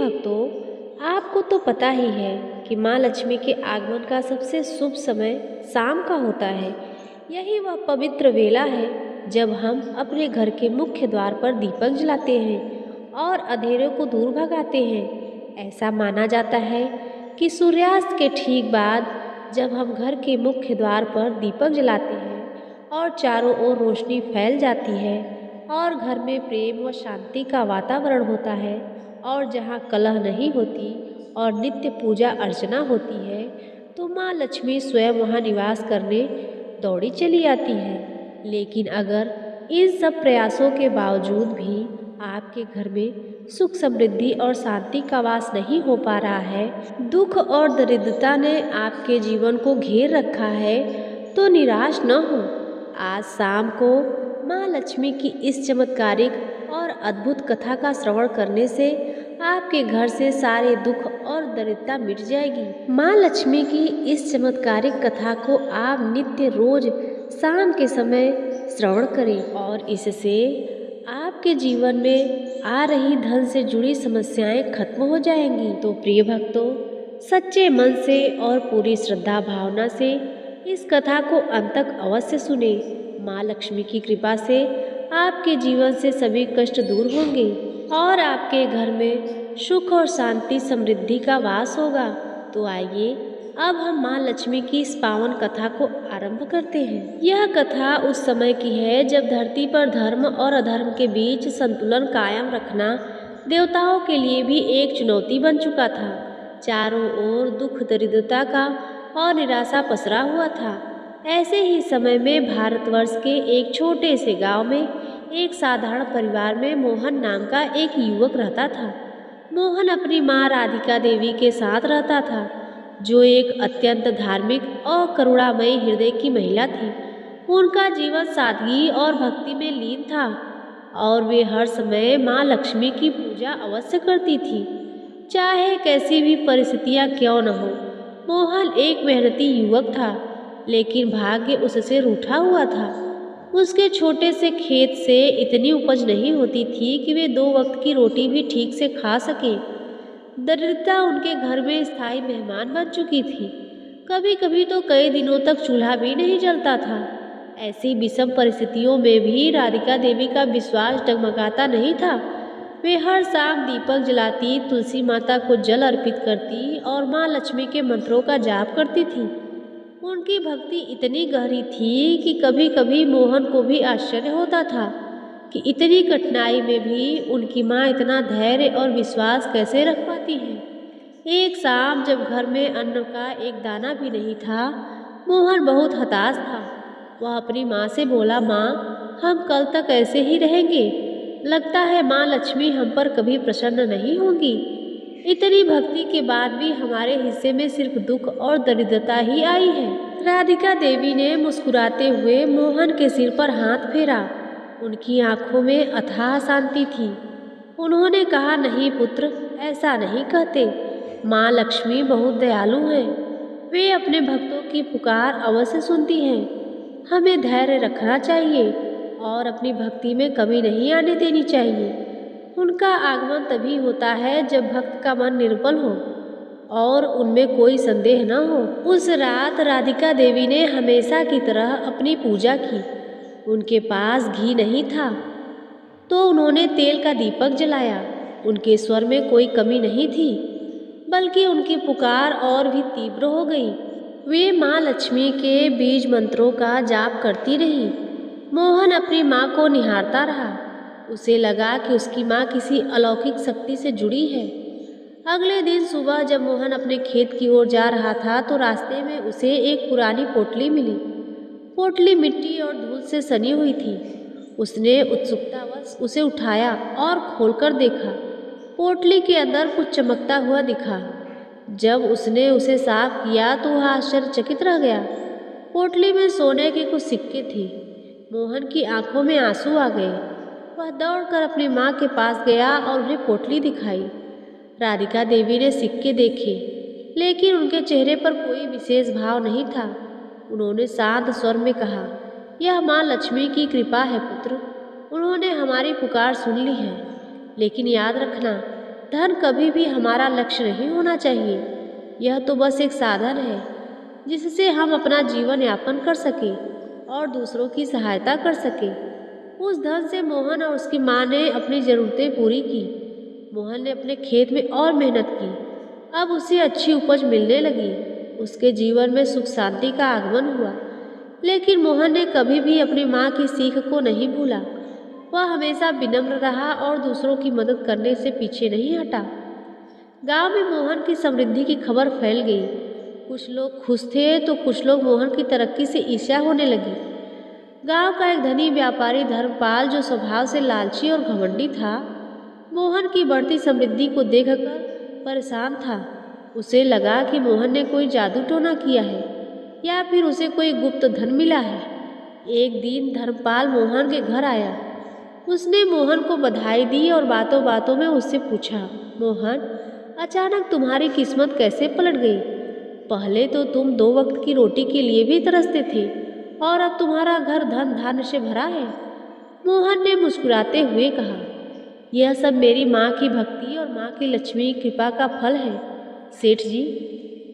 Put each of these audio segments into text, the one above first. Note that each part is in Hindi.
भक्तों, आपको तो पता ही है कि माँ लक्ष्मी के आगमन का सबसे शुभ समय शाम का होता है। यही वह पवित्र वेला है जब हम अपने घर के मुख्य द्वार पर दीपक जलाते हैं और अंधेरे को दूर भगाते हैं। ऐसा माना जाता है कि सूर्यास्त के ठीक बाद जब हम घर के मुख्य द्वार पर दीपक जलाते हैं और चारों ओर रोशनी फैल जाती है और घर में प्रेम व शांति का वातावरण होता है और जहाँ कलह नहीं होती और नित्य पूजा अर्चना होती है, तो माँ लक्ष्मी स्वयं वहाँ निवास करने दौड़ी चली आती है। लेकिन अगर इन सब प्रयासों के बावजूद भी आपके घर में सुख समृद्धि और शांति का वास नहीं हो पा रहा है, दुख और दरिद्रता ने आपके जीवन को घेर रखा है, तो निराश न हो। आज शाम को माँ लक्ष्मी की इस चमत्कारिक और अद्भुत कथा का श्रवण करने से आपके घर से सारे दुख और दरिद्रता मिट जाएगी। माँ लक्ष्मी की इस चमत्कारिक कथा को आप नित्य रोज शाम के समय श्रवण करें और इससे आपके जीवन में आ रही धन से जुड़ी समस्याएं खत्म हो जाएंगी। तो प्रिय भक्तों, सच्चे मन से और पूरी श्रद्धा भावना से इस कथा को अंत तक अवश्य सुने। माँ लक्ष्मी की कृपा से आपके जीवन से सभी कष्ट दूर होंगे और आपके घर में सुख और शांति समृद्धि का वास होगा। तो आइए अब हम माँ लक्ष्मी की इस पावन कथा को आरंभ करते हैं। यह कथा उस समय की है जब धरती पर धर्म और अधर्म के बीच संतुलन कायम रखना देवताओं के लिए भी एक चुनौती बन चुका था। चारों ओर दुख दरिद्रता का और निराशा पसरा हुआ था। ऐसे ही समय में भारतवर्ष के एक छोटे से गांव में एक साधारण परिवार में मोहन नाम का एक युवक रहता था। मोहन अपनी माँ राधिका देवी के साथ रहता था, जो एक अत्यंत धार्मिक और करुणामयी हृदय की महिला थी। उनका जीवन सादगी और भक्ति में लीन था और वे हर समय माँ लक्ष्मी की पूजा अवश्य करती थी, चाहे कैसी भी परिस्थितियाँ क्यों न हो। मोहन एक मेहनती युवक था, लेकिन भाग्य उससे रूठा हुआ था। उसके छोटे से खेत से इतनी उपज नहीं होती थी कि वे 2 वक्त की रोटी भी ठीक से खा सके। दरिद्रता उनके घर में स्थायी मेहमान बन चुकी थी। कभी कभी तो कई दिनों तक चूल्हा भी नहीं जलता था। ऐसी विषम परिस्थितियों में भी राधिका देवी का विश्वास डगमगाता नहीं था। वे हर शाम दीपक जलाती, तुलसी माता को जल अर्पित करती और माँ लक्ष्मी के मंत्रों का जाप करती थी। उनकी भक्ति इतनी गहरी थी कि कभी कभी मोहन को भी आश्चर्य होता था कि इतनी कठिनाई में भी उनकी माँ इतना धैर्य और विश्वास कैसे रख पाती है। एक शाम जब घर में अन्न का एक दाना भी नहीं था, मोहन बहुत हताश था। वह अपनी माँ से बोला, माँ, हम कल तक ऐसे ही रहेंगे। लगता है माँ लक्ष्मी हम पर कभी प्रसन्न नहीं होंगी। इतनी भक्ति के बाद भी हमारे हिस्से में सिर्फ दुख और दरिद्रता ही आई है। राधिका देवी ने मुस्कुराते हुए मोहन के सिर पर हाथ फेरा। उनकी आंखों में अथाह शांति थी। उन्होंने कहा, नहीं पुत्र, ऐसा नहीं कहते। माँ लक्ष्मी बहुत दयालु हैं। वे अपने भक्तों की पुकार अवश्य सुनती हैं। हमें धैर्य रखना चाहिए और अपनी भक्ति में कमी नहीं आने देनी चाहिए। उनका आगमन तभी होता है जब भक्त का मन निर्बल हो और उनमें कोई संदेह न हो। उस रात राधिका देवी ने हमेशा की तरह अपनी पूजा की। उनके पास घी नहीं था, तो उन्होंने तेल का दीपक जलाया। उनके स्वर में कोई कमी नहीं थी, बल्कि उनकी पुकार और भी तीव्र हो गई। वे माँ लक्ष्मी के बीज मंत्रों का जाप करती रही। मोहन अपनी माँ को निहारता रहा। उसे लगा कि उसकी माँ किसी अलौकिक शक्ति से जुड़ी है। अगले दिन सुबह जब मोहन अपने खेत की ओर जा रहा था, तो रास्ते में उसे एक पुरानी पोटली मिली। पोटली मिट्टी और धूल से सनी हुई थी। उसने उत्सुकतावश उसे उठाया और खोलकर देखा। पोटली के अंदर कुछ चमकता हुआ दिखा। जब उसने उसे साफ किया तो वह आश्चर्यचकित रह गया। पोटली में सोने के कुछ सिक्के थे। मोहन की आंखों में आंसू आ गए। वह दौड़कर अपनी माँ के पास गया और उन्हें पोटली दिखाई। राधिका देवी ने सिक्के देखे, लेकिन उनके चेहरे पर कोई विशेष भाव नहीं था। उन्होंने शांत स्वर में कहा, यह माँ लक्ष्मी की कृपा है पुत्र। उन्होंने हमारी पुकार सुन ली है। लेकिन याद रखना, धन कभी भी हमारा लक्ष्य नहीं होना चाहिए। यह तो बस एक साधन है जिससे हम अपना जीवन यापन कर सकें और दूसरों की सहायता कर सकें। उस धन से मोहन और उसकी माँ ने अपनी ज़रूरतें पूरी की। मोहन ने अपने खेत में और मेहनत की। अब उसे अच्छी उपज मिलने लगी। उसके जीवन में सुख शांति का आगमन हुआ। लेकिन मोहन ने कभी भी अपनी माँ की सीख को नहीं भूला। वह हमेशा विनम्र रहा और दूसरों की मदद करने से पीछे नहीं हटा। गांव में मोहन की समृद्धि की खबर फैल गई। कुछ लोग खुश थे तो कुछ लोग मोहन की तरक्की से ईर्ष्या होने लगी। गांव का एक धनी व्यापारी धर्मपाल, जो स्वभाव से लालची और घमंडी था, मोहन की बढ़ती समृद्धि को देखकर परेशान था। उसे लगा कि मोहन ने कोई जादू टोना किया है या फिर उसे कोई गुप्त धन मिला है। एक दिन धर्मपाल मोहन के घर आया। उसने मोहन को बधाई दी और बातों बातों में उससे पूछा, मोहन, अचानक तुम्हारी किस्मत कैसे पलट गई? पहले तो तुम 2 वक्त की रोटी के लिए भी तरसते थे और अब तुम्हारा घर धन धान्य से भरा है। मोहन ने मुस्कुराते हुए कहा, यह सब मेरी माँ की भक्ति और माँ की लक्ष्मी कृपा का फल है। सेठ जी,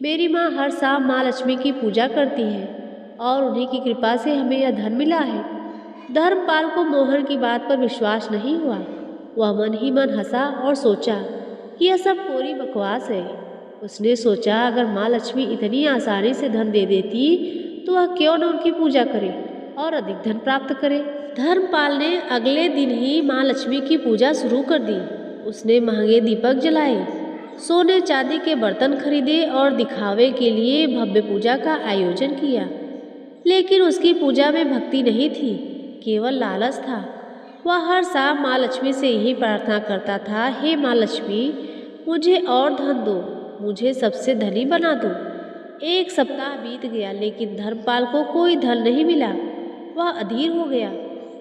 मेरी माँ हर शाम माँ लक्ष्मी की पूजा करती है और उन्हीं की कृपा से हमें यह धन मिला है। धर्मपाल को मोहन की बात पर विश्वास नहीं हुआ। वह मन ही मन हंसा और सोचा कि यह सब कोरी बकवास है। उसने सोचा, अगर माँ लक्ष्मी इतनी आसानी से धन दे देती तो वह क्यों न उनकी पूजा करे और अधिक धन प्राप्त करे। धर्मपाल ने अगले दिन ही माँ लक्ष्मी की पूजा शुरू कर दी। उसने महंगे दीपक जलाए, सोने चांदी के बर्तन खरीदे और दिखावे के लिए भव्य पूजा का आयोजन किया। लेकिन उसकी पूजा में भक्ति नहीं थी, केवल लालच था। वह हर शाम माँ लक्ष्मी से यही प्रार्थना करता था, हे माँ लक्ष्मी, मुझे और धन दो, मुझे सबसे धनी बना दो। 1 सप्ताह बीत गया लेकिन धर्मपाल को कोई धन नहीं मिला। वह अधीर हो गया।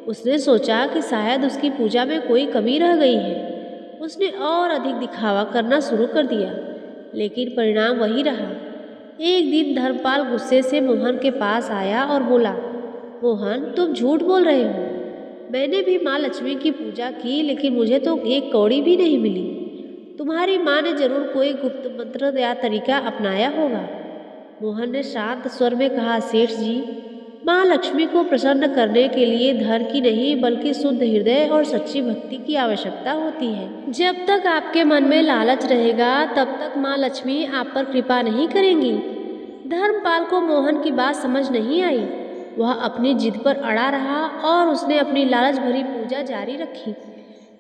उसने सोचा कि शायद उसकी पूजा में कोई कमी रह गई है। उसने और अधिक दिखावा करना शुरू कर दिया, लेकिन परिणाम वही रहा। एक दिन धर्मपाल गुस्से से मोहन के पास आया और बोला, मोहन, तुम झूठ बोल रहे हो। मैंने भी माँ लक्ष्मी की पूजा की लेकिन मुझे तो 1 कौड़ी भी नहीं मिली। तुम्हारी माँ ने जरूर कोई गुप्त मंत्र या तरीका अपनाया होगा। मोहन ने शांत स्वर में कहा, सेठ जी, माँ लक्ष्मी को प्रसन्न करने के लिए धन की नहीं बल्कि शुद्ध हृदय और सच्ची भक्ति की आवश्यकता होती है। जब तक आपके मन में लालच रहेगा तब तक माँ लक्ष्मी आप पर कृपा नहीं करेंगी। धर्मपाल को मोहन की बात समझ नहीं आई। वह अपनी जिद पर अड़ा रहा और उसने अपनी लालच भरी पूजा जारी रखी,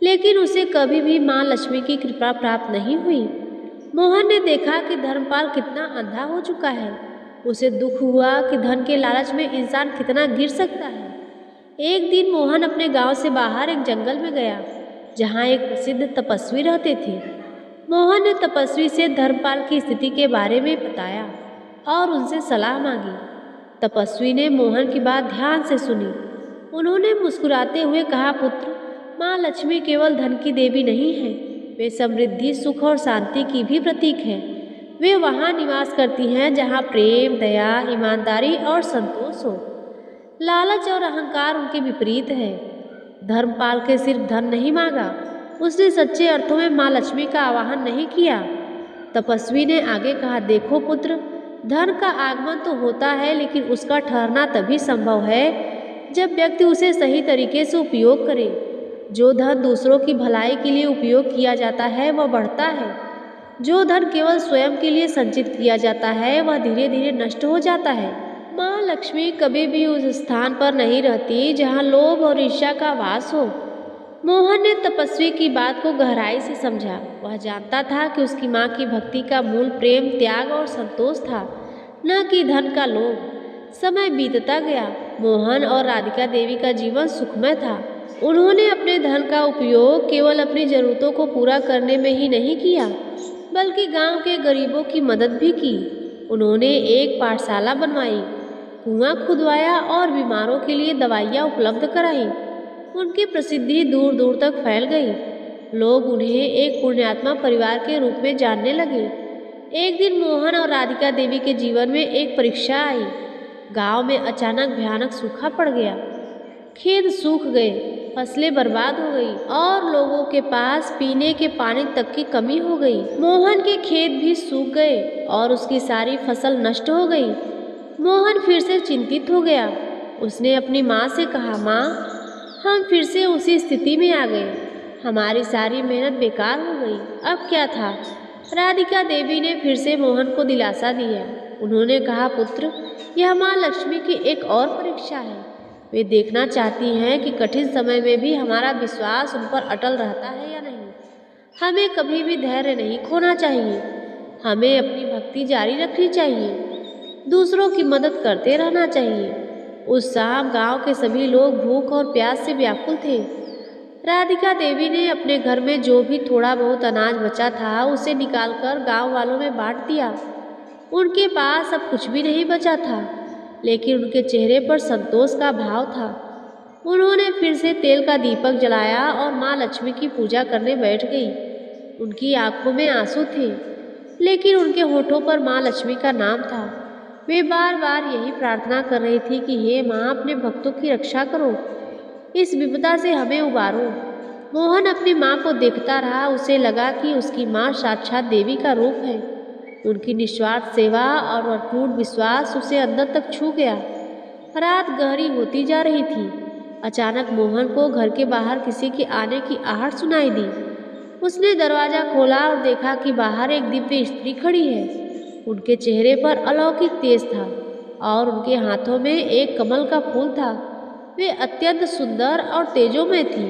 लेकिन उसे कभी भी माँ लक्ष्मी की कृपा प्राप्त नहीं हुई। मोहन ने देखा कि धर्मपाल कितना अंधा हो चुका है। उसे दुख हुआ कि धन के लालच में इंसान कितना गिर सकता है। एक दिन मोहन अपने गांव से बाहर एक जंगल में गया जहां एक प्रसिद्ध तपस्वी रहते थे। मोहन ने तपस्वी से धर्मपाल की स्थिति के बारे में बताया और उनसे सलाह मांगी। तपस्वी ने मोहन की बात ध्यान से सुनी। उन्होंने मुस्कुराते हुए कहा, पुत्र, माँ लक्ष्मी केवल धन की देवी नहीं है, वे समृद्धि, सुख और शांति की भी प्रतीक है। वे वहाँ निवास करती हैं जहाँ प्रेम, दया, ईमानदारी और संतोष हो। लालच और अहंकार उनके विपरीत है। धर्मपाल के सिर्फ धन नहीं मांगा, उसने सच्चे अर्थों में माँ लक्ष्मी का आवाहन नहीं किया। तपस्वी ने आगे कहा, देखो पुत्र, धन का आगमन तो होता है लेकिन उसका ठहरना तभी संभव है जब व्यक्ति उसे सही तरीके से उपयोग करे। जो धन दूसरों की भलाई के लिए उपयोग किया जाता है वह बढ़ता है। जो धन केवल स्वयं के लिए संचित किया जाता है वह धीरे धीरे नष्ट हो जाता है। माँ लक्ष्मी कभी भी उस स्थान पर नहीं रहती जहाँ लोभ और ईर्ष्या का वास हो। मोहन ने तपस्वी की बात को गहराई से समझा। वह जानता था कि उसकी माँ की भक्ति का मूल प्रेम, त्याग और संतोष था, न कि धन का लोभ। समय बीतता गया। मोहन और राधिका देवी का जीवन सुखमय था। उन्होंने अपने धन का उपयोग केवल अपनी जरूरतों को पूरा करने में ही नहीं किया, बल्कि गांव के गरीबों की मदद भी की। उन्होंने एक पाठशाला बनवाई, कुआं खुदवाया और बीमारों के लिए दवाइयाँ उपलब्ध कराई। उनकी प्रसिद्धि दूर दूर तक फैल गई। लोग उन्हें एक पुण्यात्मा परिवार के रूप में जानने लगे। एक दिन मोहन और राधिका देवी के जीवन में एक परीक्षा आई। गांव में अचानक भयानक सूखा पड़ गया। खेत सूख गए, फसलें बर्बाद हो गई और लोगों के पास पीने के पानी तक की कमी हो गई। मोहन के खेत भी सूख गए और उसकी सारी फसल नष्ट हो गई। मोहन फिर से चिंतित हो गया। उसने अपनी माँ से कहा, माँ, हम फिर से उसी स्थिति में आ गए। हमारी सारी मेहनत बेकार हो गई। अब क्या था? राधिका देवी ने फिर से मोहन को दिलासा दिया। उन्होंने कहा, पुत्र, यह माँ लक्ष्मी की एक और परीक्षा है। वे देखना चाहती हैं कि कठिन समय में भी हमारा विश्वास उन पर अटल रहता है या नहीं। हमें कभी भी धैर्य नहीं खोना चाहिए। हमें अपनी भक्ति जारी रखनी चाहिए। दूसरों की मदद करते रहना चाहिए। उस शाम गांव के सभी लोग भूख और प्यास से व्याकुल थे। राधिका देवी ने अपने घर में जो भी थोड़ा बहुत अनाज बचा था उसे निकालकर गांव वालों में बांट दिया। उनके पास अब कुछ भी नहीं बचा था, लेकिन उनके चेहरे पर संतोष का भाव था। उन्होंने फिर से तेल का दीपक जलाया और माँ लक्ष्मी की पूजा करने बैठ गई। उनकी आंखों में आंसू थे, लेकिन उनके होठों पर माँ लक्ष्मी का नाम था। वे बार बार यही प्रार्थना कर रही थी कि हे माँ, अपने भक्तों की रक्षा करो, इस विपदा से हमें उबारो। मोहन अपनी माँ को देखता रहा। उसे लगा कि उसकी माँ साक्षात देवी का रूप है। उनकी निस्वार्थ सेवा और अटूट विश्वास उसे अंदर तक छू गया। रात गहरी होती जा रही थी। अचानक मोहन को घर के बाहर किसी के आने की आहट सुनाई दी। उसने दरवाजा खोला और देखा कि बाहर एक दिव्य स्त्री खड़ी है। उनके चेहरे पर अलौकिक तेज था और उनके हाथों में एक कमल का फूल था। वे अत्यंत सुंदर और तेजोमय थी।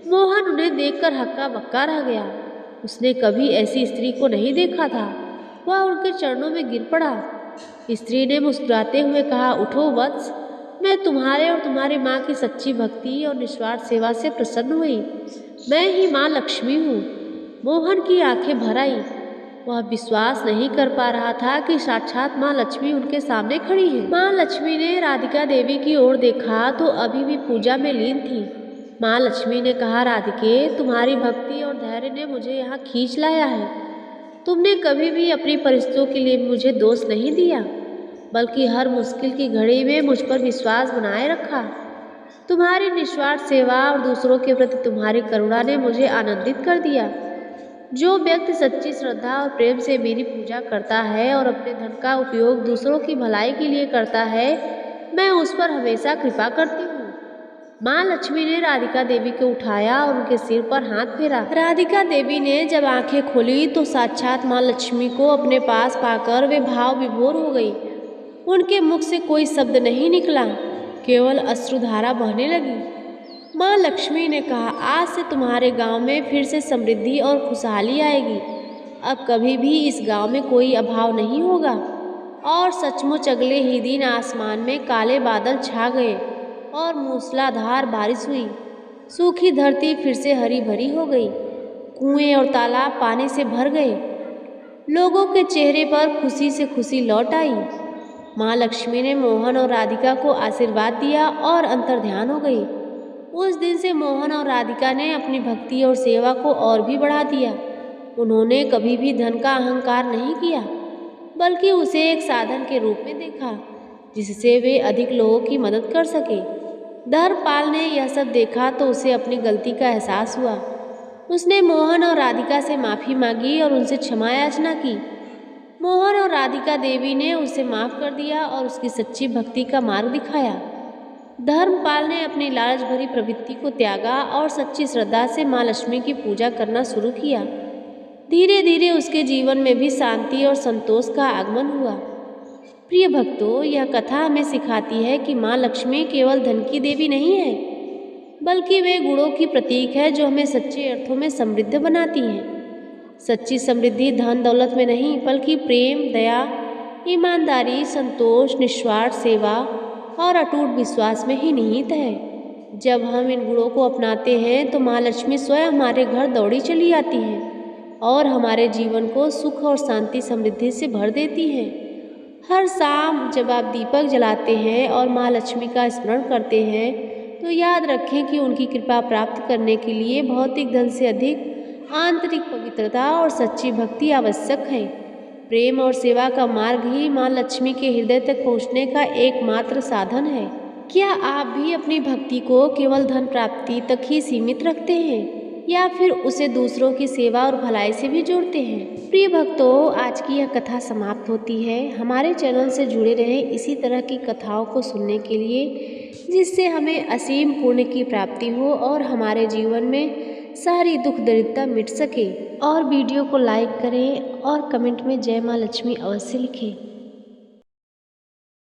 मोहन उन्हें देखकर हक्का बक्का रह गया। उसने कभी ऐसी स्त्री को नहीं देखा था। वह उनके चरणों में गिर पड़ा। स्त्री ने मुस्कुराते हुए कहा, उठो वत्स, मैं तुम्हारे और तुम्हारी माँ की सच्ची भक्ति और निस्वार्थ सेवा से प्रसन्न हुई। मैं ही माँ लक्ष्मी हूँ। मोहन की आंखें भर आई। वह विश्वास नहीं कर पा रहा था कि साक्षात माँ लक्ष्मी उनके सामने खड़ी है। माँ लक्ष्मी ने राधिका देवी की ओर देखा तो अभी भी पूजा में लीन थी। माँ लक्ष्मी ने कहा, राधिके, तुम्हारी भक्ति और धैर्य ने मुझे यहाँ खींच लाया है। तुमने कभी भी अपनी परिस्थितियों के लिए मुझे दोष नहीं दिया, बल्कि हर मुश्किल की घड़ी में मुझ पर विश्वास बनाए रखा। तुम्हारी निस्वार्थ सेवा और दूसरों के प्रति तुम्हारी करुणा ने मुझे आनंदित कर दिया। जो व्यक्ति सच्ची श्रद्धा और प्रेम से मेरी पूजा करता है और अपने धन का उपयोग दूसरों की भलाई के लिए करता है, मैं उस पर हमेशा कृपा करती हूँ। माँ लक्ष्मी ने राधिका देवी को उठाया और उनके सिर पर हाथ फेरा। राधिका देवी ने जब आंखें खोली तो साक्षात माँ लक्ष्मी को अपने पास पाकर वे भाव विभोर हो गई। उनके मुख से कोई शब्द नहीं निकला, केवल अश्रुधारा बहने लगी। माँ लक्ष्मी ने कहा, आज से तुम्हारे गांव में फिर से समृद्धि और खुशहाली आएगी। अब कभी भी इस गांव में कोई अभाव नहीं होगा। और सचमुच अगले ही दिन आसमान में काले बादल छा गए और मूसलाधार बारिश हुई। सूखी धरती फिर से हरी भरी हो गई। कुएं और तालाब पानी से भर गए। लोगों के चेहरे पर खुशी लौट आई। माँ लक्ष्मी ने मोहन और राधिका को आशीर्वाद दिया और अंतर्ध्यान हो गई। उस दिन से मोहन और राधिका ने अपनी भक्ति और सेवा को और भी बढ़ा दिया। उन्होंने कभी भी धन का अहंकार नहीं किया, बल्कि उसे एक साधन के रूप में देखा जिससे वे अधिक लोगों की मदद कर सके। धर्मपाल ने यह सब देखा तो उसे अपनी गलती का एहसास हुआ। उसने मोहन और राधिका से माफ़ी मांगी और उनसे क्षमा याचना की। मोहन और राधिका देवी ने उसे माफ़ कर दिया और उसकी सच्ची भक्ति का मार्ग दिखाया। धर्मपाल ने अपनी लालच भरी प्रवृत्ति को त्यागा और सच्ची श्रद्धा से माँ लक्ष्मी की पूजा करना शुरू किया। धीरे धीरे उसके जीवन में भी शांति और संतोष का आगमन हुआ। प्रिय भक्तों, यह कथा हमें सिखाती है कि माँ लक्ष्मी केवल धन की देवी नहीं है, बल्कि वे गुणों की प्रतीक है जो हमें सच्चे अर्थों में समृद्ध बनाती हैं। सच्ची समृद्धि धन दौलत में नहीं, बल्कि प्रेम, दया, ईमानदारी, संतोष, निस्वार्थ सेवा और अटूट विश्वास में ही निहित है। जब हम इन गुणों को अपनाते हैं तो माँ लक्ष्मी स्वयं हमारे घर दौड़ी चली आती हैं और हमारे जीवन को सुख और शांति समृद्धि से भर देती हैं। हर शाम जब आप दीपक जलाते हैं और माँ लक्ष्मी का स्मरण करते हैं तो याद रखें कि उनकी कृपा प्राप्त करने के लिए भौतिक धन से अधिक आंतरिक पवित्रता और सच्ची भक्ति आवश्यक है। प्रेम और सेवा का मार्ग ही माँ लक्ष्मी के हृदय तक पहुँचने का एकमात्र साधन है। क्या आप भी अपनी भक्ति को केवल धन प्राप्ति तक ही सीमित रखते हैं या फिर उसे दूसरों की सेवा और भलाई से भी जोड़ते हैं? प्रिय भक्तों, आज की यह कथा समाप्त होती है। हमारे चैनल से जुड़े रहें इसी तरह की कथाओं को सुनने के लिए, जिससे हमें असीम पुण्य की प्राप्ति हो और हमारे जीवन में सारी दुख दरिद्रता मिट सके। और वीडियो को लाइक करें और कमेंट में जय माँ लक्ष्मी अवश्य लिखें।